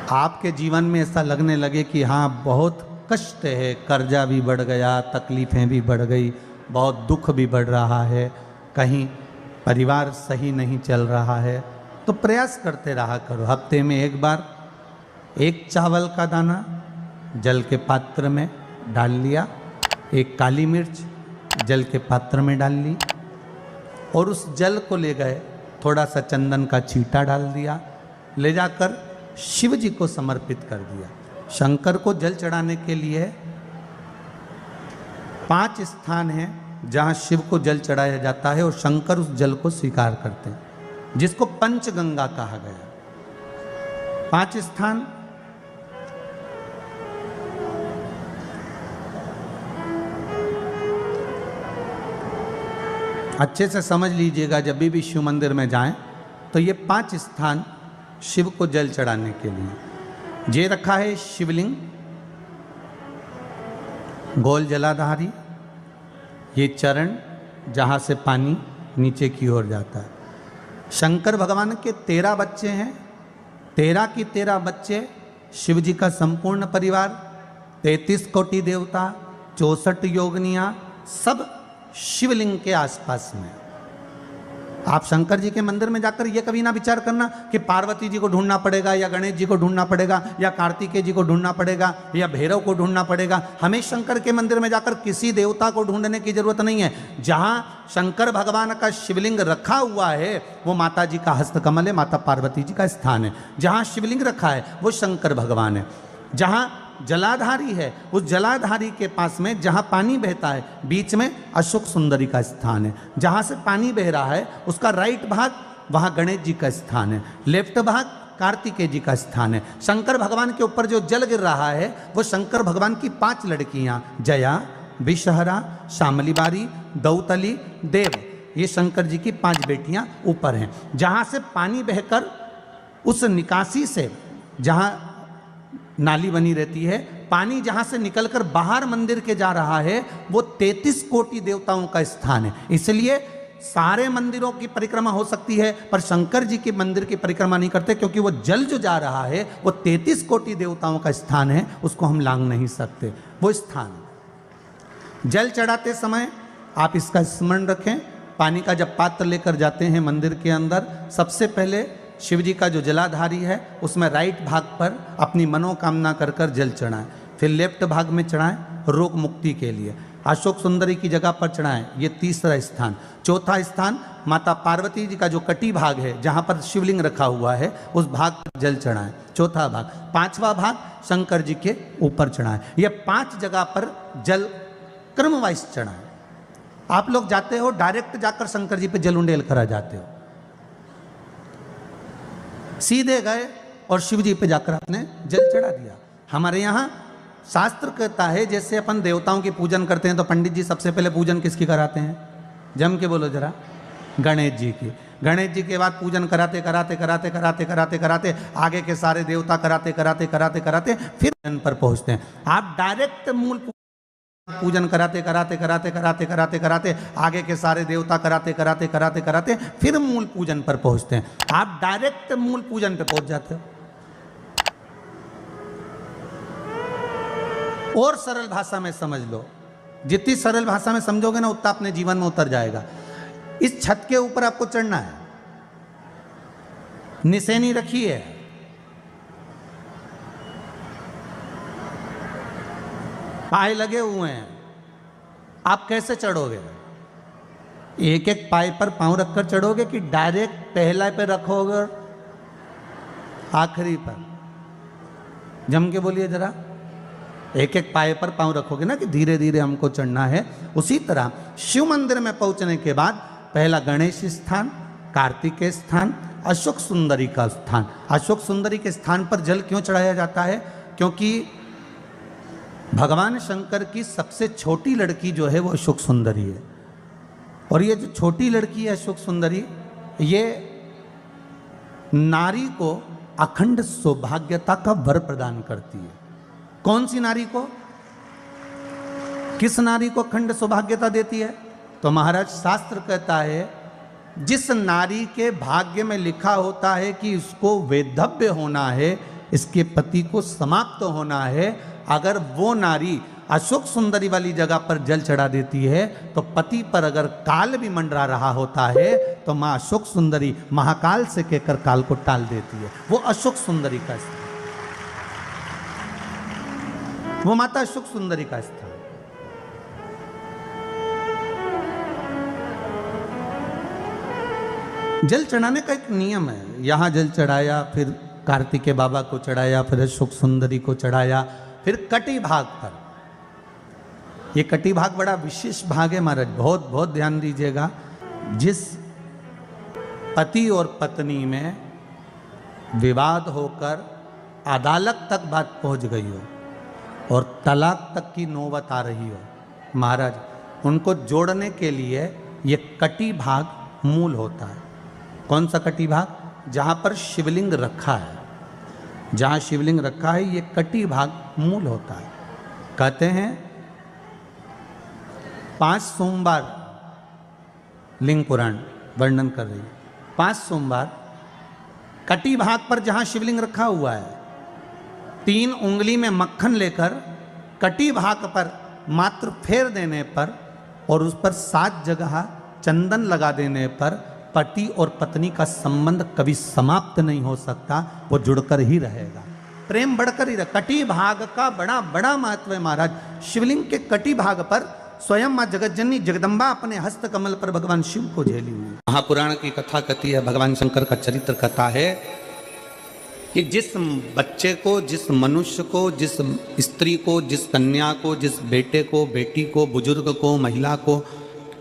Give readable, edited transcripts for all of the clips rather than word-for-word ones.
आपके जीवन में ऐसा लगने लगे कि हाँ बहुत कष्ट है, कर्जा भी बढ़ गया, तकलीफ़ें भी बढ़ गई, बहुत दुख भी बढ़ रहा है, कहीं परिवार सही नहीं चल रहा है, तो प्रयास करते रहा करो। हफ्ते में एक बार एक चावल का दाना जल के पात्र में डाल लिया, एक काली मिर्च जल के पात्र में डाल ली और उस जल को ले गए, थोड़ा सा चंदन का छींटा डाल दिया, ले जाकर शिव जी को समर्पित कर दिया। शंकर को जल चढ़ाने के लिए 5 स्थान हैं जहाँ शिव को जल चढ़ाया जाता है और शंकर उस जल को स्वीकार करते हैं, जिसको पंचगंगा कहा गया। 5 स्थान अच्छे से समझ लीजिएगा, जब भी शिव मंदिर में जाएं तो ये 5 स्थान शिव को जल चढ़ाने के लिए जे रखा है। शिवलिंग, गोल जलाधारी, ये चरण जहाँ से पानी नीचे की ओर जाता है। शंकर भगवान के 13 बच्चे हैं, 13 की 13 बच्चे, शिव जी का संपूर्ण परिवार, 33 कोटि देवता, 64 योगनियाँ, सब शिवलिंग के आसपास में। आप शंकर जी के मंदिर में जाकर ये कभी ना विचार करना कि पार्वती जी को ढूंढना पड़ेगा या गणेश जी को ढूंढना पड़ेगा या कार्तिकेय जी को ढूंढना पड़ेगा या भैरव को ढूंढना पड़ेगा। हमें शंकर के मंदिर में जाकर किसी देवता को ढूंढने की जरूरत नहीं है। जहां शंकर भगवान का शिवलिंग रखा हुआ है वो माता जी का हस्तकमल है, माता पार्वती जी का स्थान है। जहां शिवलिंग रखा है वो शंकर भगवान है। जहां जलाधारी है उस जलाधारी के पास में जहाँ पानी बहता है बीच में अशोक सुंदरी का स्थान है। जहाँ से पानी बह रहा है उसका राइट भाग वहाँ गणेश जी का स्थान है, लेफ्ट भाग कार्तिकेय जी का स्थान है। शंकर भगवान के ऊपर जो जल गिर रहा है वो शंकर भगवान की 5 लड़कियाँ जया, विषहरा, शामली बारी, दौतली, देव, ये शंकर जी की 5 बेटियाँ ऊपर हैं। जहाँ से पानी बहकर उस निकासी से, जहाँ नाली बनी रहती है, पानी जहां से निकलकर बाहर मंदिर के जा रहा है वो 33 कोटि देवताओं का स्थान है। इसलिए सारे मंदिरों की परिक्रमा हो सकती है पर शंकर जी के मंदिर की परिक्रमा नहीं करते, क्योंकि वो जल जो जा रहा है वो 33 कोटि देवताओं का स्थान है, उसको हम लांघ नहीं सकते। वो स्थान जल चढ़ाते समय आप इसका स्मरण रखें। पानी का जब पात्र लेकर जाते हैं मंदिर के अंदर, सबसे पहले शिव जी का जो जलाधारी है उसमें राइट भाग पर अपनी मनोकामना कर कर जल चढ़ाएं, फिर लेफ्ट भाग में चढ़ाएं रोग मुक्ति के लिए। अशोक सुंदरी की जगह पर चढ़ाएं, ये 3रा स्थान। 4था स्थान माता पार्वती जी का जो कटी भाग है जहाँ पर शिवलिंग रखा हुआ है उस भाग पर जल चढ़ाएं, 4था भाग। 5वां भाग शंकर जी के ऊपर चढ़ाएं। ये 5 जगह पर जल क्रम वाइज चढ़ाएं। आप लोग जाते हो डायरेक्ट जाकर शंकर जी पे जल उंडेल करा जाते हो, सीधे गए और शिव जी पे जाकर आपने जल चढ़ा दिया। हमारे यहाँ शास्त्र कहता है जैसे अपन देवताओं की पूजन करते हैं तो पंडित जी सबसे पहले पूजन किसकी कराते हैं? जम के बोलो जरा, गणेश जी की। गणेश जी के बाद पूजन कराते कराते कराते कराते कराते कराते आगे के सारे देवता कराते कराते कराते कराते फिर जन पर पहुँचते हैं। आप डायरेक्ट मूल पूजन कराते कराते कराते कराते कराते कराते आगे के सारे देवता कराते कराते कराते कराते फिर मूल पूजन पर पहुंचते हैं। आप डायरेक्ट मूल पूजन पे पहुंच जाते हो। और सरल भाषा में समझ लो, जितनी सरल भाषा में समझोगे ना उतना अपने जीवन में उतर जाएगा। इस छत के ऊपर आपको चढ़ना है, निशानी रखी है, पाए लगे हुए हैं, आप कैसे चढ़ोगे? एक एक पाए पर पांव रखकर चढ़ोगे कि डायरेक्ट पहला पे रखोगे और आखिरी पर? जम के बोलिए जरा, एक एक पाए पर पांव रखोगे ना कि धीरे धीरे हमको चढ़ना है। उसी तरह शिव मंदिर में पहुंचने के बाद पहला गणेश स्थान, कार्तिकेय स्थान, अशोक सुंदरी का स्थान। अशोक सुंदरी के स्थान पर जल क्यों चढ़ाया जाता है? क्योंकि भगवान शंकर की सबसे छोटी लड़की जो है वो अशोक सुंदरी है। और ये जो छोटी लड़की है अशोक सुंदरी, ये नारी को अखंड सौभाग्यता का वर प्रदान करती है। कौन सी नारी को? किस नारी को अखंड सौभाग्यता देती है? तो महाराज शास्त्र कहता है जिस नारी के भाग्य में लिखा होता है कि उसको वैधव्य होना है, इसके पति को समाप्त होना है। अगर वो नारी अशोक सुंदरी वाली जगह पर जल चढ़ा देती है तो पति पर अगर काल भी मंडरा रहा होता है तो माँ अशोक सुंदरी महाकाल से कहकर काल को टाल देती है। वो अशोक सुंदरी का स्थान, वो माता अशोक सुंदरी का स्थान। जल चढ़ाने का एक नियम है। यहाँ जल चढ़ाया, फिर कार्तिकेय बाबा को चढ़ाया, फिर अशोक सुंदरी को चढ़ाया, फिर कटी भाग पर। ये कटी भाग बड़ा विशेष भाग है महाराज, बहुत बहुत ध्यान दीजिएगा। जिस पति और पत्नी में विवाद होकर अदालत तक बात पहुंच गई हो और तलाक तक की नौबत आ रही हो, महाराज उनको जोड़ने के लिए ये कटी भाग मूल होता है। कौन सा कटी भाग? जहाँ पर शिवलिंग रखा है, जहाँ शिवलिंग रखा है ये कटी भाग मूल होता है। कहते हैं 5 सोमवार लिंग पुराण वर्णन कर रही है। 5 सोमवार कटी भाग पर जहाँ शिवलिंग रखा हुआ है, 3 उंगली में मक्खन लेकर कटी भाग पर मात्र फेर देने पर और उस पर 7 जगह चंदन लगा देने पर पति और पत्नी का संबंध कभी समाप्त नहीं हो सकता, वो जुड़कर ही रहेगा, प्रेम बढ़कर ही रहेगा। कटी भाग का बड़ा बड़ा महत्व है महाराज। शिवलिंग के कटी भाग पर स्वयं मां जगतजननी जगदम्बा अपने हस्त कमल पर भगवान शिव को झेली हुई। महापुराण की कथा कहती है, भगवान शंकर का चरित्र कथा है कि जिस बच्चे को, जिस मनुष्य को, जिस स्त्री को, जिस कन्या को, जिस बेटे को, बेटी को, बुजुर्ग को, महिला को,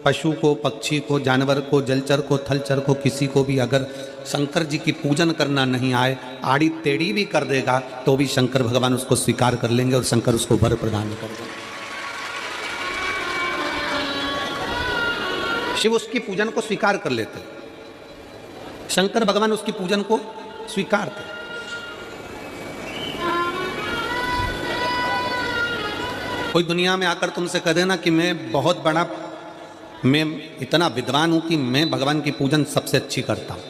पशु को, पक्षी को, जानवर को, जलचर को, थलचर को, किसी को भी अगर शंकर जी की पूजन करना नहीं आए, आड़ी टेढ़ी भी कर देगा तो भी शंकर भगवान उसको स्वीकार कर लेंगे और शंकर उसको वर प्रदान कर देंगे। शिव उसकी पूजन को स्वीकार कर लेते, शंकर भगवान उसकी पूजन को स्वीकार करते। कोई दुनिया में आकर तुमसे कह देना कि मैं इतना विद्वान हूं कि मैं भगवान की पूजन सबसे अच्छी करता हूं।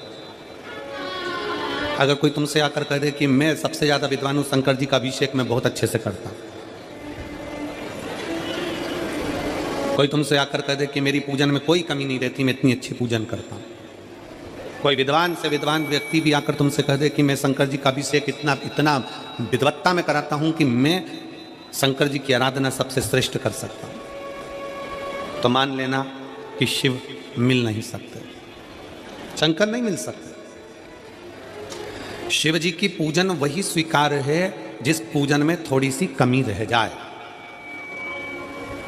अगर कोई तुमसे आकर कह दे कि मैं सबसे ज्यादा विद्वान हूं, शंकर जी का अभिषेक मैं बहुत अच्छे से करता हूं। कोई तुमसे आकर कह दे कि मेरी पूजन में कोई कमी नहीं रहती, मैं इतनी अच्छी पूजन करता हूं। कोई विद्वान से विद्वान व्यक्ति भी आकर तुमसे कह दे कि मैं शंकर जी का अभिषेक इतना विद्वत्ता में कराता हूं कि मैं शंकर जी की आराधना सबसे श्रेष्ठ कर सकता हूं, तो मान लेना कि शिव मिल नहीं सकते, शंकर नहीं मिल सकते। शिव जी की पूजन वही स्वीकार है जिस पूजन में थोड़ी सी कमी रह जाए।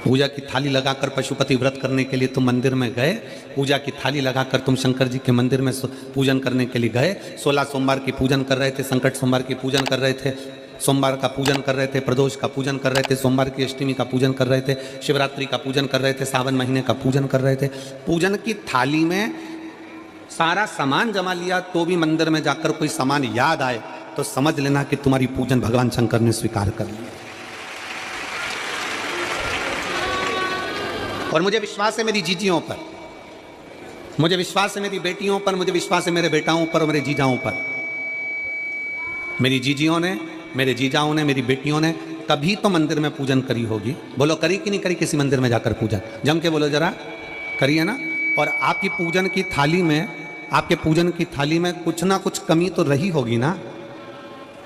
पूजा की थाली लगाकर पशुपति व्रत करने के लिए तुम मंदिर में गए, पूजा की थाली लगाकर तुम शंकर जी के मंदिर में पूजन करने के लिए गए, 16 सोमवार की पूजन कर रहे थे, संकट सोमवार की पूजन कर रहे थे, सोमवार का पूजन कर रहे थे, प्रदोष का पूजन कर रहे थे, सोमवार की अष्टमी का पूजन कर रहे थे, शिवरात्रि का पूजन कर रहे थे, सावन महीने का पूजन कर रहे थे। पूजन की थाली में सारा सामान जमा लिया तो भी मंदिर में जाकर कोई सामान याद आए तो समझ लेना कि तुम्हारी पूजन भगवान शंकर ने स्वीकार कर लिया। और मुझे विश्वास है मेरी जीजियों पर, मुझे विश्वास है मेरी बेटियों पर, मुझे विश्वास है मेरे बेटाओं पर और मेरे जीजाओं पर। मेरी जीजियों ने, मेरे जीजाओं ने, मेरी बेटियों ने कभी तो मंदिर में पूजन करी होगी। बोलो करी कि नहीं करी किसी मंदिर में जाकर पूजन? जम के बोलो जरा, करी है ना? और आपकी पूजन की थाली में, आपके पूजन की थाली में कुछ ना कुछ कमी तो रही होगी ना।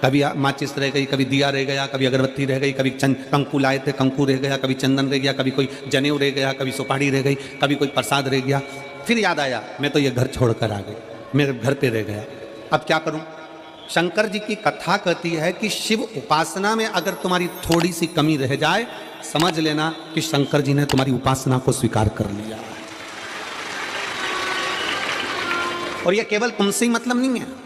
कभी माचिस रह गई, कभी दिया रह गया, कभी अगरबत्ती रह गई, कभी कंकु लाए थे कंकु रह गया, कभी चंदन रह गया, कभी कोई जनेऊ रह गया, कभी सुपारी रह गई, कभी कोई प्रसाद रह गया। फिर याद आया मैं तो ये घर छोड़कर आ गई, मेरे घर पे रह गया, अब क्या करूं? शंकर जी की कथा कहती है कि शिव उपासना में अगर तुम्हारी थोड़ी सी कमी रह जाए, समझ लेना कि शंकर जी ने तुम्हारी उपासना को स्वीकार कर लिया। और यह केवल तुमसे ही मतलब नहीं है,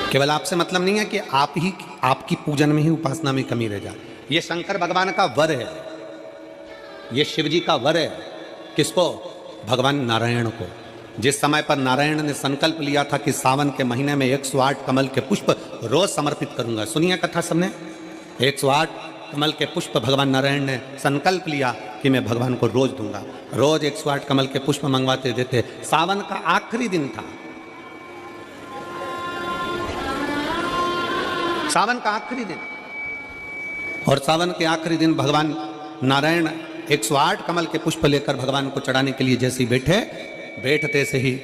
केवल आपसे मतलब नहीं है कि आपकी पूजन में ही, उपासना में कमी रह जाए। ये शंकर भगवान का वर है, ये शिव जी का वर है। किसको? भगवान नारायण को। जिस समय पर नारायण ने संकल्प लिया था कि सावन के महीने में 108 कमल के पुष्प रोज समर्पित करूंगा। सुनिए कथा सबने, 108 कमल के पुष्प भगवान नारायण ने संकल्प लिया कि मैं भगवान को रोज दूंगा। रोज 108 कमल के पुष्प मंगवाते देते। सावन का आखिरी दिन था, सावन का आखिरी दिन, और सावन के आखिरी दिन भगवान नारायण 108 कमल के पुष्प लेकर भगवान को चढ़ाने के लिए जैसे ही बैठते से ही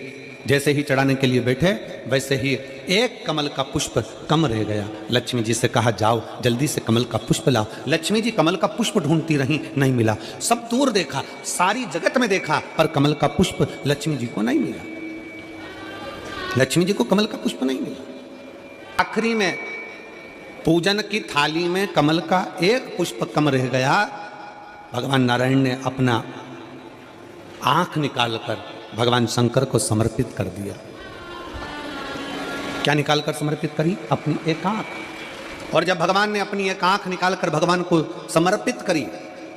जैसे ही चढ़ाने के लिए बैठे वैसे ही एक कमल का पुष्प कम रह गया। लक्ष्मी जी से कहा जाओ जल्दी से कमल का पुष्प लाओ। लक्ष्मी जी कमल का पुष्प ढूंढती रही, नहीं मिला। सब दूर देखा, सारी जगत में देखा, पर कमल का पुष्प लक्ष्मी जी को नहीं मिला। लक्ष्मी जी को कमल का पुष्प नहीं मिला। आखिरी में पूजन की थाली में कमल का एक पुष्प कम रह गया। भगवान नारायण ने अपना आंख निकालकर भगवान शंकर को समर्पित कर दिया। क्या निकालकर समर्पित करी? अपनी एक आंख। और जब भगवान ने अपनी एक आंख निकालकर भगवान को समर्पित करी,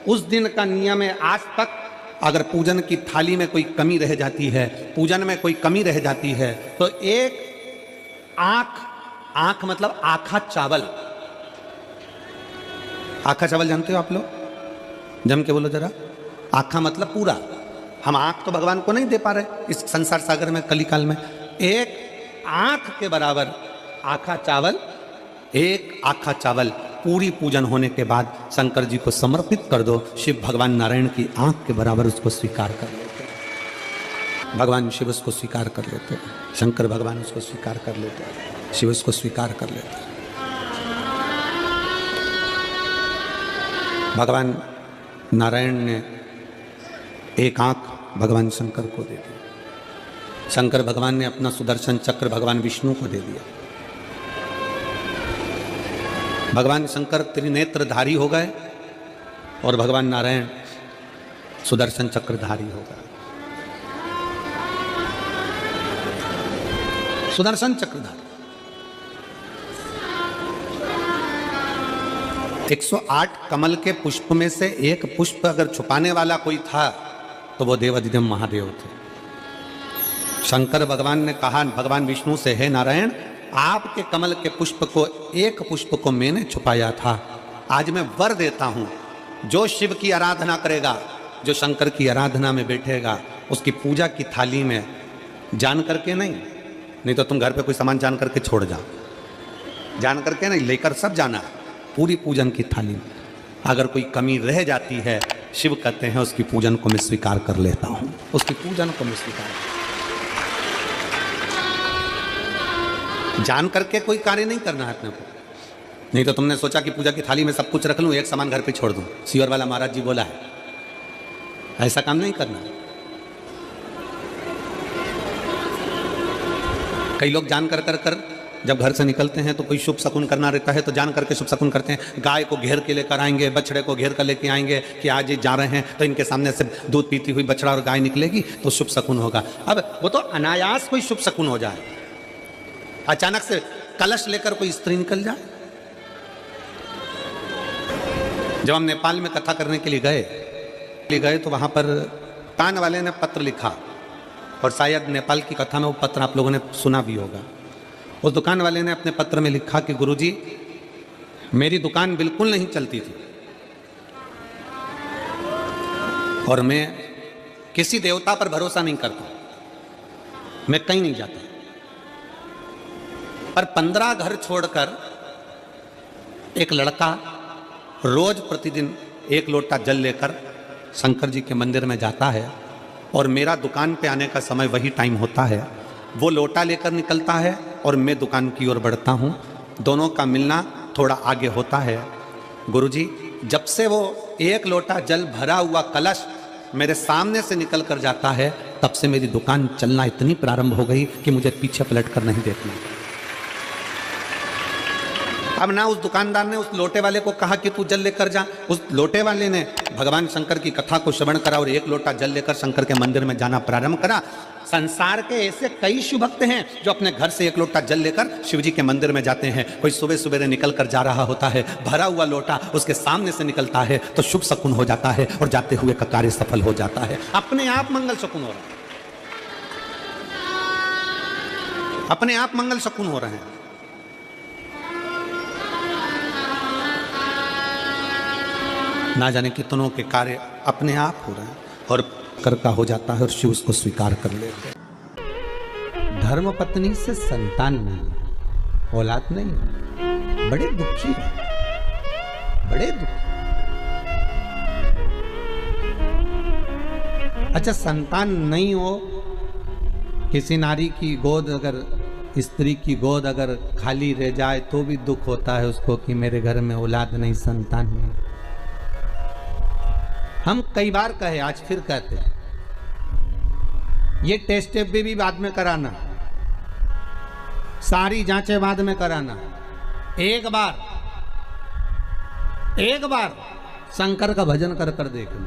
उस दिन का नियम है आज तक अगर पूजन की थाली में कोई कमी रह जाती है, पूजन में कोई कमी रह जाती है, तो एक आंख मतलब आखा चावल। आखा चावल जानते हो आप लोग? जम के बोलो जरा। आखा मतलब पूरा। हम आंख तो भगवान को नहीं दे पा रहे इस संसार सागर में, कलिकाल में। एक आंख के बराबर आखा चावल, एक आखा चावल पूरी पूजन होने के बाद शंकर जी को समर्पित कर दो। शिव भगवान नारायण की आंख के बराबर उसको स्वीकार कर लेते। भगवान शिव उसको स्वीकार कर लेते, शंकर भगवान उसको स्वीकार कर लेते, शिव उसको स्वीकार कर लेते। भगवान नारायण ने एक आंख भगवान शंकर को दे दी। शंकर भगवान ने अपना सुदर्शन चक्र भगवान विष्णु को दे दिया। भगवान शंकर त्रिनेत्रधारी हो गए और भगवान नारायण सुदर्शन चक्रधारी हो गए। सुदर्शन चक्रधारी 108 कमल के पुष्प में से एक पुष्प अगर छुपाने वाला कोई था तो वो देवाधिदेव महादेव थे। शंकर भगवान ने कहा भगवान विष्णु से, हे नारायण, आपके कमल के पुष्प को, एक पुष्प को मैंने छुपाया था। आज मैं वर देता हूं, जो शिव की आराधना करेगा, जो शंकर की आराधना में बैठेगा, उसकी पूजा की थाली में जान करके नहीं तो तुम घर पे कोई सामान जान करके छोड़ जाओ, जान करके नहीं, लेकर सब जाना। पूरी पूजन की थाली में अगर कोई कमी रह जाती है, शिव कहते हैं उसकी पूजन को मैं स्वीकार कर लेता हूं, उसकी पूजन को मैं स्वीकार। जान करके कोई कार्य नहीं करना है अपने को। नहीं तो तुमने सोचा कि पूजा की थाली में सब कुछ रख लूं, एक सामान घर पे छोड़ दूं। सीवर वाला महाराज जी बोला है, ऐसा काम नहीं करना। कई लोग जान कर जब घर से निकलते हैं तो कोई शुभ शकुन करना रहता है तो जान करके शुभ शकुन करते हैं। गाय को घेर के लेकर आएंगे, बछड़े को घेर कर लेके आएंगे कि आज ये जा रहे हैं तो इनके सामने से दूध पीती हुई बछड़ा और गाय निकलेगी तो शुभ शकुन होगा। अब वो तो अनायास कोई शुभ शकुन हो जाए, अचानक से कलश लेकर कोई स्त्री निकल जाए। जब हम नेपाल में कथा करने के लिए गए तो वहां पर कान वाले ने पत्र लिखा, और शायद नेपाल की कथा में वो पत्र आप लोगों ने सुना भी होगा। उस दुकान वाले ने अपने पत्र में लिखा कि गुरुजी, मेरी दुकान बिल्कुल नहीं चलती थी और मैं किसी देवता पर भरोसा नहीं करता, मैं कहीं नहीं जाता, पर 15 घर छोड़कर एक लड़का रोज प्रतिदिन 1 लोटा जल लेकर शंकर जी के मंदिर में जाता है और मेरा दुकान पे आने का समय वही टाइम होता है। वो लोटा लेकर निकलता है और मैं दुकान की ओर बढ़ता हूँ, दोनों का मिलना थोड़ा आगे होता है। गुरुजी, जब से वो 1 लोटा जल भरा हुआ कलश मेरे सामने से निकल कर जाता है, तब से मेरी दुकान चलना इतनी प्रारंभ हो गई कि मुझे पीछे पलट कर नहीं देखना। अब ना उस दुकानदार ने उस लोटे वाले को कहा कि तू जल लेकर जा, उस लोटे वाले ने भगवान शंकर की कथा को श्रवण करा और 1 लोटा जल लेकर शंकर के मंदिर में जाना प्रारंभ करा। संसार के ऐसे कई शिव भक्त हैं जो अपने घर से 1 लोटा जल लेकर शिव जी के मंदिर में जाते हैं। कोई सुबह सुबह निकल कर जा रहा होता है, भरा हुआ लोटा उसके सामने से निकलता है तो शुभ शकुन हो जाता है और जाते हुए का कार्य सफल हो जाता है। अपने आप मंगल शकुन हो रहा है, अपने आप मंगल शकुन हो रहे हैं। ना जाने कितनों के कार्य अपने आप हो रहे हैं और कर का हो जाता है और शिव उसको स्वीकार कर लेते हैं। धर्म पत्नी से संतान नहीं, औलाद नहीं, बड़े दुखी है, बड़े दुखी। अच्छा, संतान नहीं हो, किसी नारी की गोद अगर, स्त्री की गोद अगर खाली रह जाए तो भी दुख होता है उसको कि मेरे घर में औलाद नहीं, संतान नहीं। हम कई बार कहे, आज फिर कहते हैं, ये टेस्ट भी बाद में कराना, सारी जांचें बाद में कराना। एक बार शंकर का भजन कर कर देख लो।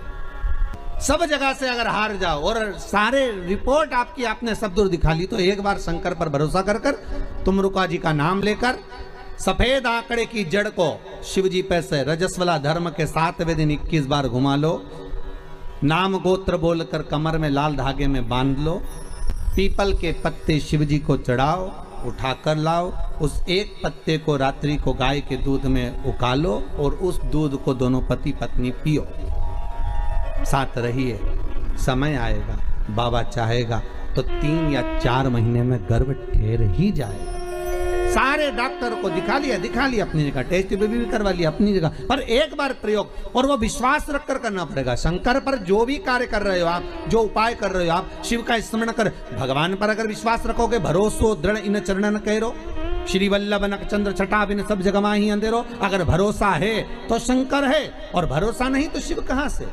सब जगह से अगर हार जाओ और सारे रिपोर्ट आपकी आपने सब दूर दिखा ली, तो एक बार शंकर पर भरोसा कर कर तुमरुका जी का नाम लेकर सफेद आंकड़े की जड़ को शिव जी पे से रजस्वला धर्म के 7वें दिन 21 बार घुमा लो। नाम गोत्र बोलकर कमर में लाल धागे में बांध लो। पीपल के पत्ते शिव जी को चढ़ाओ, उठाकर लाओ। उस एक पत्ते को रात्रि को गाय के दूध में उकालो और उस दूध को दोनों पति पत्नी पियो। साथ रहिए, समय आएगा, बाबा चाहेगा तो 3 या 4 महीने में गर्भ ठहर ही जाएगा। सारे डॉक्टर को दिखा लिया अपनी जगह, टेस्ट भी करवा लिया अपनी जगह, पर एक बार प्रयोग, और वो विश्वास रखकर करना पड़ेगा। शंकर पर जो भी कार्य कर रहे हो आप, जो उपाय कर रहे हो आप, शिव का स्मरण कर, भगवान पर अगर विश्वास रखोगे, भरोसो दृढ़ इन चरणन कहो, श्री वल्लभ नक चंद्र छटा बिन सब जगह ही अंधेरो। अगर भरोसा है तो शंकर है, और भरोसा नहीं तो शिव कहां से।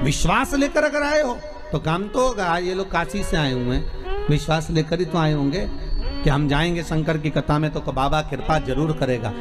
विश्वास लेकर अगर आए हो तो काम तो होगा। ये लोग काशी से आए हुए हैं, विश्वास लेकर ही तो आए होंगे कि हम जाएंगे शंकर की कथा में तो बाबा कृपा जरूर करेगा।